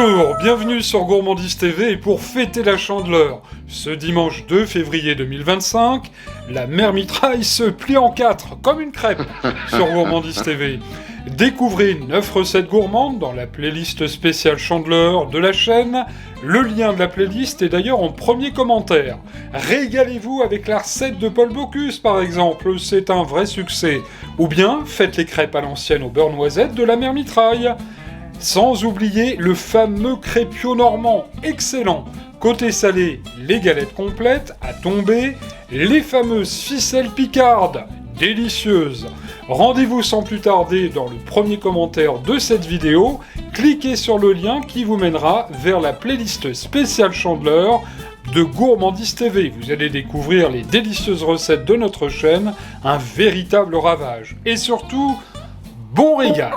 Bonjour, bienvenue sur Gourmandise TV et pour fêter la Chandeleur, ce dimanche 2 février 2025, la mère mitraille se plie en 4 comme une crêpe sur Gourmandise TV. Découvrez 9 recettes gourmandes dans la playlist spéciale Chandeleur de la chaîne. Le lien de la playlist est d'ailleurs en premier commentaire. Régalez-vous avec la recette de Paul Bocuse par exemple, c'est un vrai succès. Ou bien faites les crêpes à l'ancienne au beurre noisette de la mère mitraille. Sans oublier le fameux crépio normand, excellent. Côté salé, les galettes complètes, à tomber, les fameuses ficelles picardes, délicieuses. Rendez-vous sans plus tarder dans le premier commentaire de cette vidéo, cliquez sur le lien qui vous mènera vers la playlist spéciale Chandeleur de Gourmandise TV. Vous allez découvrir les délicieuses recettes de notre chaîne, un véritable ravage. Et surtout, bon régal!